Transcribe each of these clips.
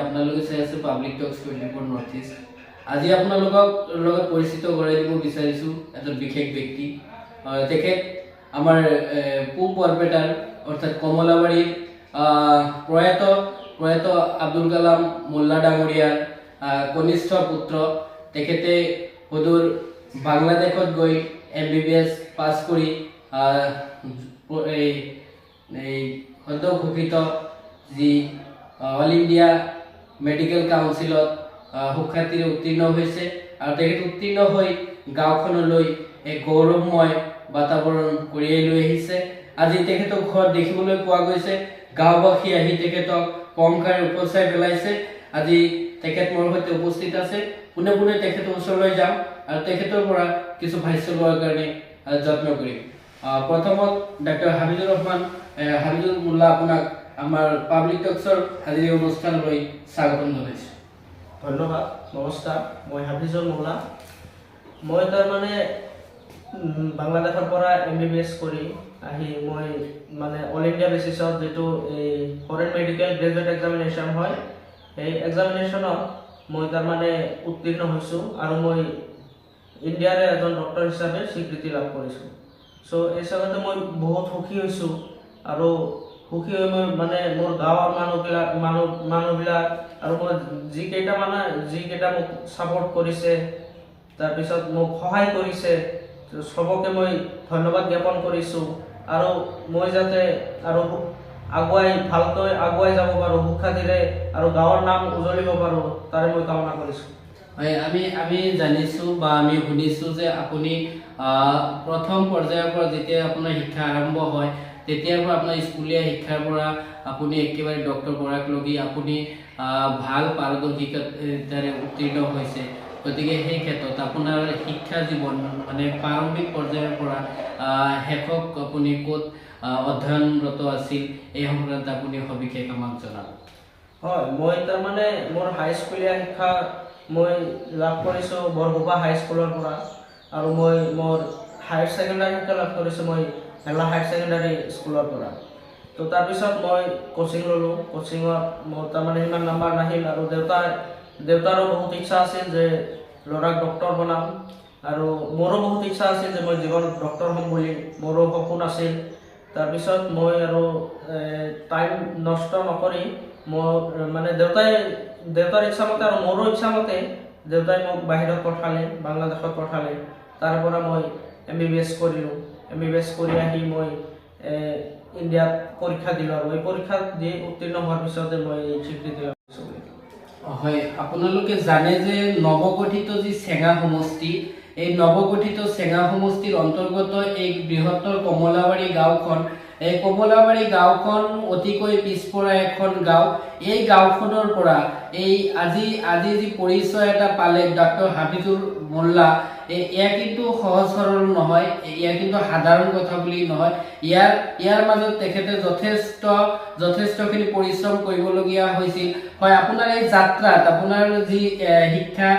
আপোনালোকে চাই আছে পাব্লিক টক্স 24 নৰ্থ ইষ্ট। আজি আপোনালোকক লগত পৰিচিত কৰাই দিব বিচাৰিছোঁ এজন বিশেষ ব্যক্তি। তেখেত আমাৰ পূব বৰপেটাৰ অৰ্থাৎ কমলাবাৰীৰ প্ৰয়াত আব্দুল কালাম মোল্লা ডাঙৰীয়াৰ কনিষ্ঠ পুত্ৰ। তেখেতে সদূৰ বাংলাদেশত গৈ MBBS পাছ কৰি এই সদ্য ঘোষিত যি অল ইণ্ডিয়া মেডিকেল কাউন্সিলত সুখ্যাতিৰে উত্তীৰ্ণ হৈছে আৰু তেখেত উত্তীৰ্ণ হৈ গাঁওখনলৈ এক গৌৰৱময় বাতাবৰণ কঢ়িয়াই লৈ আহিছে। আজি তেখেতক ঘৰত দেখিবলৈ পোৱা গৈছে, গাঁওবাসী আহি তেখেতক পংখাৰে উপচাই পেলাইছে। আজি তেখেত মোৰ সৈতে উপস্থিত আছে। পোনে পোনে তেখেতৰ ওচৰলৈ যাম আৰু তেখেতৰ পৰা কিছু ভাষ্য লোৱাৰ কাৰণে যত্ন কৰিম। প্ৰথমত ডাক্তৰ হাবিজুৰ মোল্লা, আপোনাক আমাৰ পাব্লিক টক্সৰ আজি অনুষ্ঠানলৈ স্বাগতম জনাইছোঁ। ধন্যবাদ, নমস্কাৰ। মই হাফিজুল মোল্লা। মই তাৰমানে বাংলাদেশৰ পৰা MBBS কৰি আহি মই মানে অল ইণ্ডিয়া বেচিছত যিটো এই ফৰেন মেডিকেল গ্ৰেজুৱেট এক্সামিনেশ্যন হয়, সেই এক্সামিনেশ্যনত মই তাৰমানে উত্তীৰ্ণ হৈছোঁ আৰু মই ইণ্ডিয়াৰে এজন ডক্টৰ হিচাপে স্বীকৃতি লাভ কৰিছোঁ। চ' এই হিচাপতে মই বহুত সুখী হৈছোঁ আৰু সুখী হৈ মই মানে মোৰ গাঁৱৰ মানুহবিলাক আৰু মই যিকেইটা মোক ছাপোৰ্ট কৰিছে, তাৰপিছত মোক সহায় কৰিছে, চবকে মই ধন্যবাদ জ্ঞাপন কৰিছোঁ। আৰু মই যাতে আৰু ভালকৈ আগুৱাই যাব পাৰোঁ, সুখ্যাতিৰে আৰু গাঁৱৰ নাম উজ্বলিব পাৰোঁ, তাৰে মই কামনা কৰিছোঁ। হয়, আমি জানিছোঁ বা আমি শুনিছোঁ যে আপুনি প্ৰথম পৰ্যায়ৰ পৰা যেতিয়া আপোনাৰ শিক্ষা আৰম্ভ হয় তেতিয়াৰ পৰা আপোনাৰ স্কুলীয়া শিক্ষাৰ পৰা আপুনি একেবাৰে ডক্টৰ পঢ়াকলৈকে আপুনি ভাল পাৰদৰ্শিতাৰে উত্তীৰ্ণ হৈছে। গতিকে সেই ক্ষেত্ৰত আপোনাৰ শিক্ষা জীৱন মানে প্ৰাৰম্ভিক পৰ্যায়ৰ পৰা শেষক আপুনি ক'ত অধ্যয়নৰত আছিল, এই সংক্ৰান্তত আপুনি সবিশেষ আমাক জনাব। হয়, মই তাৰমানে মোৰ হাইস্কুলীয়া শিক্ষা মই লাভ কৰিছোঁ বৰগোপা হাইস্কুলৰ পৰা, আৰু মই মোৰ হায়াৰ ছেকেণ্ডাৰী শিক্ষা লাভ কৰিছোঁ মই হেলা হায়াৰ ছেকেণ্ডাৰী স্কুলৰ পৰা। তো তাৰপিছত মই কোচিং ল'লোঁ। কোচিঙত মোৰ তাৰমানে সিমান নাম্বাৰ নাহিল আৰু দেউতাৰো বহুত ইচ্ছা আছিল যে ল'ৰাক ডক্টৰ বনাম, আৰু মোৰো বহুত ইচ্ছা আছিল যে মই জীৱনত ডক্টৰ হ'ম বুলি মোৰো সপোন আছিল। তাৰপিছত মই আৰু টাইম নষ্ট নকৰি মোৰ মানে দেউতাৰ ইচ্ছামতে আৰু মোৰো ইচ্ছামতে দেউতাই মোক বাহিৰত পঠালে, বাংলাদেশত পঠালে। তাৰ পৰা মই MBBS কৰিলোঁ। MBBS কৰি আহি মই ইণ্ডিয়াত পৰীক্ষা দিলোঁ আৰু এই পৰীক্ষা দি উত্তীৰ্ণ হোৱাৰ পিছতে মই স্বীকৃতি লাভ কৰিছোঁ। হয়, আপোনালোকে জানে যে নৱগঠিত যি চেঙা সমষ্টি, এই নৱগঠিত চেঙা সমষ্টিৰ অন্তৰ্গত এই বৃহত্তৰ কমলাবাৰী গাঁওখন, এই কমলাবাৰী গাঁওখন অতিকৈ পিছপৰা এখন গাঁও। এই গাঁওখনৰ পৰা এই আজি যি পৰিচয় এটা পালে ডক্টৰ হাফিজুল মোল্লা, এয়া কিন্তু সহজ সৰল নহয়, এয়া কিন্তু সাধাৰণ কথা বুলি নহয়। ইয়াৰ মাজত তেখেতে যথেষ্টখিনি পৰিশ্ৰম কৰিবলগীয়া হৈছিল। হয়, আপোনাৰ এই যাত্ৰাত আপোনাৰ যি শিক্ষা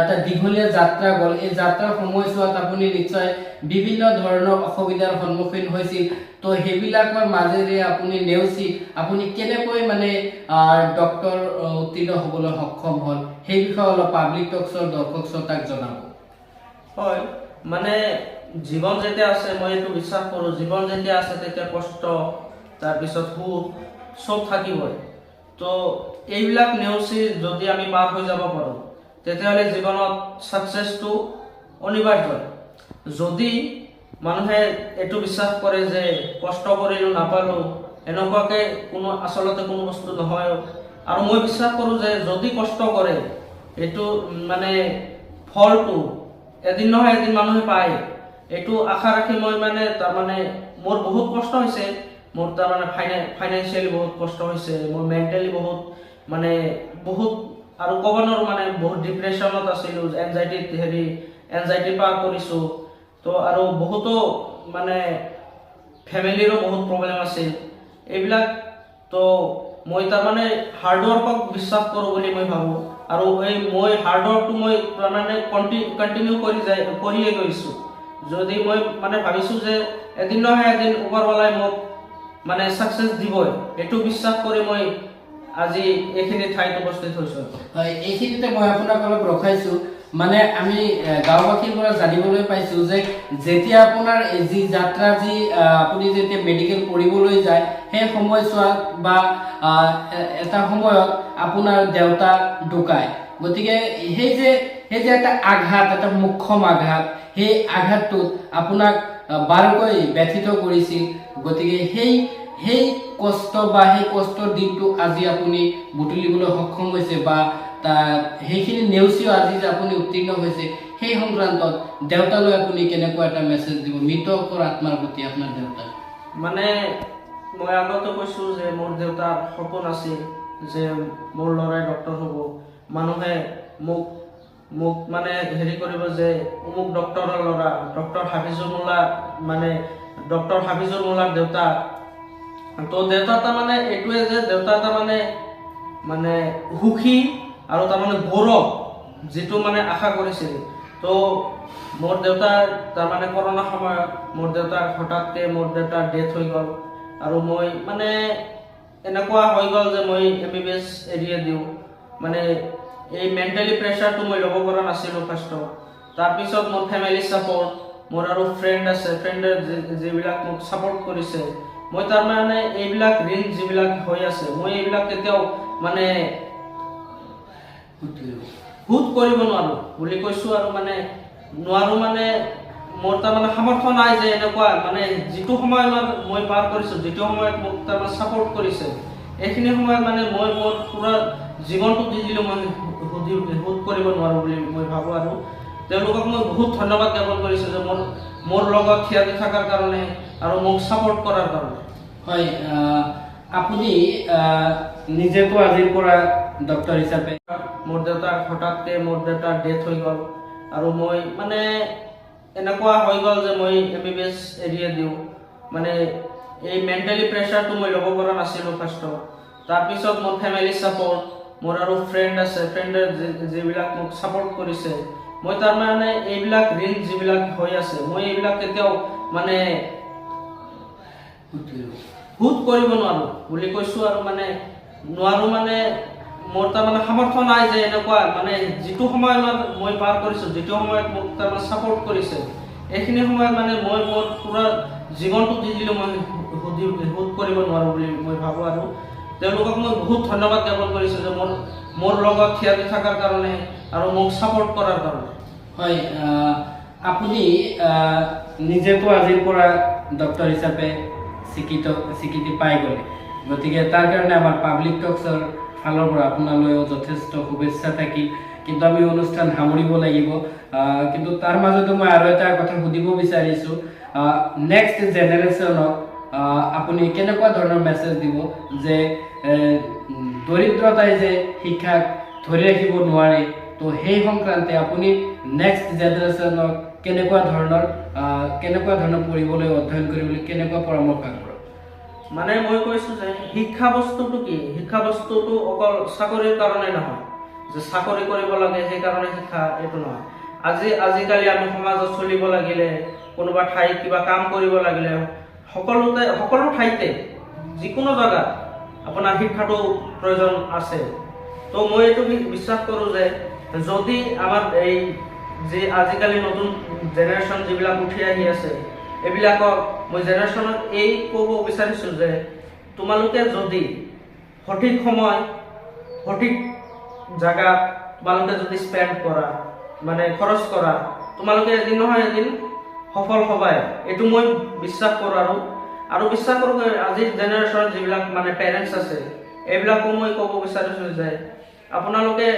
এটা দীঘলীয়া যাত্ৰা গ'ল, এই যাত্ৰাৰ সময়ছোৱাত আপুনি নিশ্চয় বিভিন্ন ধৰণৰ অসুবিধাৰ সন্মুখীন হৈছিল। তো সেইবিলাকৰ মাজেৰে আপুনি নেওচি আপুনি কেনেকৈ মানে ডক্টৰ উত্তীৰ্ণ হ'বলৈ সক্ষম হ'ল, সেই বিষয়ে অলপ পাব্লিক টক্সৰ দৰ্শক শ্ৰোতাক জনাব। হয়, মানে জীৱন যেতিয়া আছে, মই এইটো বিশ্বাস কৰোঁ, জীৱন যেতিয়া আছে তেতিয়া কষ্ট, তাৰপিছত সুখ চব থাকিবই। তো এইবিলাক নেওচি যদি আমি পাৰ হৈ যাব পাৰোঁ তেতিয়াহ'লে জীৱনত ছাকচেছটো অনিবাৰ্য। যদি মানুহে এইটো বিশ্বাস কৰে যে কষ্ট কৰিলোঁ নাপালোঁ, এনেকুৱাকৈ আচলতে কোনো বস্তু নহয়। আৰু মই বিশ্বাস কৰোঁ যে যদি কষ্ট কৰে এইটো মানে ফলটো এদিন নহয় এদিন মানুহে পায়, এইটো আশা ৰাখি মই তাৰমানে মোৰ বহুত কষ্ট হৈছে। মোৰ তাৰমানে ফাইনেন্সিয়েলি বহুত কষ্ট হৈছে, মোৰ মেণ্টেলি বহুত আৰু ক'ব নোৱাৰোঁ, বহুত ডিপ্ৰেশ্যনত আছিলোঁ, এনজাইটি পাৰ কৰিছোঁ। তো আৰু বহুতো ফেমিলিৰো বহুত প্ৰব্লেম আছিল এইবিলাক। তো মই তাৰমানে হাৰ্ডৱৰ্কক বিশ্বাস কৰোঁ বুলি মই ভাবোঁ, আৰু মই হাৰ্ডৱৰ্কটো মই তাৰমানে কণ্টিনিউ কৰিয়ে গৈছোঁ। যদি মই ভাবিছোঁ যে এদিন নহয় এদিন ওপৰৱালাই মোক ছাকচেছ দিবই, এইটো বিশ্বাস কৰি মই আজি এইখিনি ঠাইত উপস্থিত হৈছোঁ। হয়, এইখিনিতে মই আপোনাক অলপ ৰখাইছো। মানে আমি গাঁওবাসীৰ পৰা জানিবলৈ পাইছো যে যেতিয়া আপোনাৰ যি যাত্ৰা যি আপুনি যেতিয়া মেডিকেল পঢ়িবলৈ যায় সেই সময়ছোৱাত বা এটা সময়ত আপোনাৰ দেউতা ঢুকায়। গতিকে সেই যে এটা আঘাত, এটা মুখ্যম আঘাত, সেই আঘাতটোত আপোনাক বাৰুকৈ ব্যথিত কৰিছিল। গতিকে সেই কষ্ট বা সেই কষ্টৰ দিনটো আজি আপুনি বুটলিবলৈ সক্ষম হৈছে বা সেইখিনি নেওচিও আজি যে আপুনি উত্তীৰ্ণ হৈছে, সেই সংক্ৰান্তত দেউতালৈ আপুনি কেনেকুৱা এটা মেছেজ দিব মৃতকৰ আত্মাৰ প্ৰতি আপোনাৰ দেউতাক? মানে মই আগতে কৈছোঁ যে মোৰ দেউতাৰ সপোন আছিল যে মোৰ ল'ৰাই ডক্টৰ হ'ব। মানুহে মোক মানে হেৰি কৰিব যে অমুক ডক্টৰৰ ল'ৰা, ডক্টৰ হাফিজুল মোল্লাৰ দেউতা। তো দেউতা তাৰমানে এইটোৱে যে দেউতা তাৰমানে সুখী আৰু তাৰমানে গৌৰৱ যিটো মানে আশা কৰিছিল। তো মোৰ দেউতাৰ তাৰমানে কৰোণা সময়ত মোৰ দেউতাৰ হঠাৎকে মোৰ দেউতাৰ ডেথ হৈ গ'ল। আৰু মই মানে এনেকুৱা হৈ গ'ল যে মই MBBS এৰিয়ে দিওঁ। মানে এই মেণ্টেলি প্ৰেছাৰটো মই ল'ব পৰা নাছিলোঁ ফাৰ্ষ্টত। তাৰপিছত মোৰ ফেমিলি ছাপৰ্ট, মোৰ আৰু ফ্ৰেণ্ড আছে, ফ্ৰেণ্ডে যিবিলাক মোক ছাপৰ্ট কৰিছে, মই তাৰমানে এইবিলাক ঋণ যিবিলাক হৈ আছে মই এইবিলাক কেতিয়াও মানে শোধ কৰিব নোৱাৰোঁ বুলি কৈছোঁ। আৰু মানে নোৱাৰোঁ মানে মোৰ তাৰমানে সামৰ্থ্য নাই যে এনেকুৱা মানে যিটো সময়ত মই পাৰ কৰিছোঁ, যিটো সময়ত মোক তাৰমানে ছাপৰ্ট কৰিছে, এইখিনি সময়ত মানে মই মোৰ পুৰা জীৱনটো দি দিলোঁ, মই শোধ কৰিব নোৱাৰোঁ বুলি মই ভাবোঁ। আৰু তেওঁলোকক মই বহুত ধন্যবাদ জ্ঞাপন কৰিছোঁ যে মোৰ লগত থিয় দি থকাৰ কাৰণে আৰু মোক ছাপৰ্ট কৰাৰ কাৰণে। হয়, আপুনি নিজেতো আজিৰ পৰা ডক্টৰ হিচাপে মোৰ দেউতাৰ হঠাৎকে মোৰ দেউতাৰ ডেথ হৈ গ'ল। আৰু মই মানে এনেকুৱা হৈ গ'ল যে মই MBBS এৰিয়ে দিওঁ। মানে এই মেণ্টেলি প্ৰেছাৰটো মই ল'ব পৰা নাছিলোঁ ফাৰ্ষ্টত। তাৰপিছত মোৰ ফেমিলি ছাপৰ্ট, মোৰ আৰু ফ্ৰেণ্ড আছে, ফ্ৰেণ্ডে যিবিলাক মোক ছাপৰ্ট কৰিছে, মই তাৰমানে এইবিলাক ঋণ যিবিলাক হৈ আছে মই এইবিলাক কেতিয়াও মানে শোধ কৰিব নোৱাৰোঁ বুলি কৈছোঁ। আৰু মানে নোৱাৰোঁ মানে মোৰ তাৰমানে সামৰ্থ্য নাই যে এনেকুৱা মানে যিটো সময়ত মই পাৰ কৰিছোঁ, যিটো সময়ত মোক তাৰমানে ছাপৰ্ট কৰিছে, এইখিনি সময়ত মানে মই মোৰ পুৰা জীৱনটো দি দিলোঁ, মই শোধ কৰিব নোৱাৰোঁ বুলি মই ভাবোঁ। আৰু তেওঁলোকক মই বহুত ধন্যবাদ জ্ঞাপন কৰিছোঁ যে মোৰ লগত থিয় দি থকাৰ কাৰণে আৰু মোক ছাপৰ্ট কৰাৰ কাৰণে। হয়, আপুনি নিজেতো আজিৰ পৰা ডক্টৰ হিচাপে স্বীকৃতি পাই গ'লে। গতিকে তাৰ কাৰণে আমাৰ পাব্লিক টক্সৰ ফালৰ পৰা আপোনালৈও যথেষ্ট শুভেচ্ছা থাকিল। কিন্তু আমি অনুষ্ঠান সামৰিব লাগিব। কিন্তু তাৰ মাজতো মই আৰু এটা কথা সুধিব বিচাৰিছোঁ, নেক্সট জেনেৰেশ্যনক আপুনি কেনেকুৱা ধৰণৰ মেছেজ দিব যে দৰিদ্ৰতাই যে শিক্ষাক ধৰি ৰাখিব নোৱাৰে, তো সেই সংক্ৰান্তে আপুনি নেক্সট জেনেৰেশ্যনক কেনেকুৱা ধৰণৰ পঢ়িবলৈ, অধ্যয়ন কৰিবলৈ কেনেকুৱা পৰামৰ্শ আগবঢ়াব? মানে মই কৈছোঁ যে শিক্ষা বস্তুটো কি, শিক্ষা বস্তুটো অকল চাকৰিৰ কাৰণে নহয় যে চাকৰি কৰিব লাগে সেইকাৰণে শিক্ষা, এইটো নহয়। আজিকালি আমি সমাজত চলিব লাগিলে, কোনোবা ঠাইত কিবা কাম কৰিব লাগিলে, সকলো ঠাইতে যিকোনো জেগাত আপোনাৰ শিক্ষাটো প্ৰয়োজন আছে। তো মই এইটো বিশ্বাস কৰোঁ যে যদি আমাৰ এই যে আজিকালি নতুন জেনেৰেশ্যন যিবিলাক উঠি আহি আছে, এইবিলাকক মই জেনেৰেশ্যনত এই ক'ব বিচাৰিছোঁ যে তোমালোকে যদি সঠিক সময় সঠিক জাগাত তোমালোকে যদি স্পেণ্ড কৰা, মানে খৰচ কৰা, তোমালোকে এদিন নহয় এদিন সফল হ'বাই, এইটো মই বিশ্বাস কৰোঁ। আৰু বিশ্বাস কৰোঁ যে আজিৰ জেনেৰেশ্যনত যিবিলাক মানে পেৰেণ্টছ আছে, এইবিলাকো মই ক'ব বিচাৰিছোঁ যে আপোনালোকে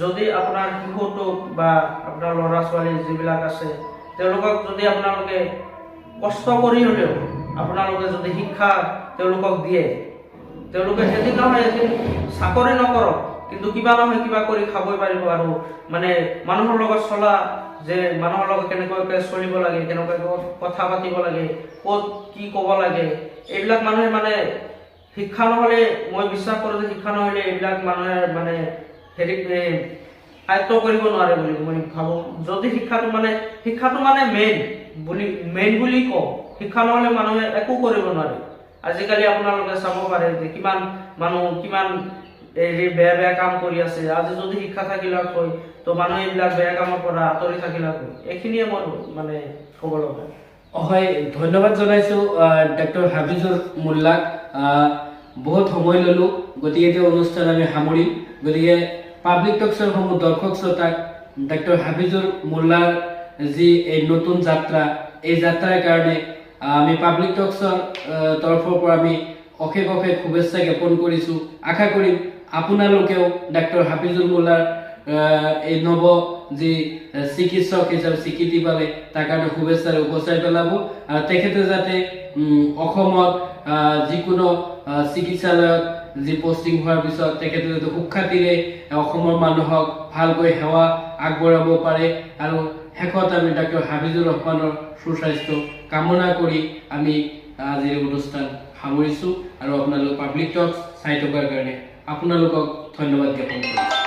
যদি আপোনাৰ শিশুটোক বা আপোনাৰ ল'ৰা ছোৱালী যিবিলাক আছে, তেওঁলোকক যদি আপোনালোকে কষ্ট কৰি হ'লেও আপোনালোকে যদি শিক্ষা তেওঁলোকক দিয়ে, তেওঁলোকে এদিন নহয় এদিন চাকৰি নকৰক, কিন্তু কিবা নহয় কিবা কৰি খাবই পাৰিব। আৰু মানে মানুহৰ লগত চলা, যে মানুহৰ লগত কেনেকুৱাকৈ চলিব লাগে, কেনেকুৱাকৈ কথা পাতিব লাগে, ক'ত কি ক'ব লাগে, এইবিলাক মানুহে মানে শিক্ষা নহ'লে, মই বিশ্বাস কৰোঁ যে শিক্ষা নহ'লে এইবিলাক মানুহে মানে আয়ত্ব কৰিব নোৱাৰে বুলি মই ভাবোঁ। যদি শিক্ষাটো মানে মেইন বুলি কওঁ, শিক্ষা নহ'লে মানুহে একো কৰিব নোৱাৰে। আজিকালি আপোনালোকে চাব পাৰে যে কিমান মানুহ কিমান এই বেয়া বেয়া কাম কৰি আছে। আজি যদি শিক্ষা থাকিলাক হয় তো মানুহ এইবিলাক বেয়া কামৰ পৰা আঁতৰি থাকিলাক হয়। এইখিনিয়ে মোৰ মানে ক'ব লগা। হয়, ধন্যবাদ জনাইছোঁ ডক্টৰ হাফিজুৰ মোল্লাক। বহুত সময় ল'লোঁ, গতিকে এতিয়া অনুষ্ঠান আমি সামৰিম। গতিকে পাব্লিক টকছৰ সমূহ দৰ্শক শ্ৰোতাক ডক্টৰ হাফিজুৰ মোল্লাৰ যি এই নতুন যাত্ৰা, এই যাত্ৰাৰ কাৰণে আমি পাব্লিক টকছৰ তৰফৰ পৰা আমি অশেষ অশেষ শুভেচ্ছা জ্ঞাপন কৰিছোঁ। আশা কৰিম আপোনালোকেও ডক্টৰ হাফিজুৰ মোল্লাৰ এই নৱ যি চিকিৎসক হিচাপে স্বীকৃতি পালে তাৰ কাৰণে শুভেচ্ছাৰে উপচাই পেলাব। আৰু তেখেতে যাতে অসমত যিকোনো চিকিৎসালয়ত যি পষ্টিং হোৱাৰ পিছত তেখেতে যাতে সুখ্যাতিৰে অসমৰ মানুহক ভালকৈ সেৱা আগবঢ়াব পাৰে। আৰু শেষত আমি ডক্টৰ হাফিজুৰ ৰহমানৰ সুস্বাস্থ্য কামনা কৰি আমি আজিৰ অনুষ্ঠান সামৰিছোঁ। আৰু আপোনালোক পাব্লিক টকছ চাই থকাৰ কাৰণে আপোনালোকক ধন্যবাদ জ্ঞাপন কৰিছোঁ।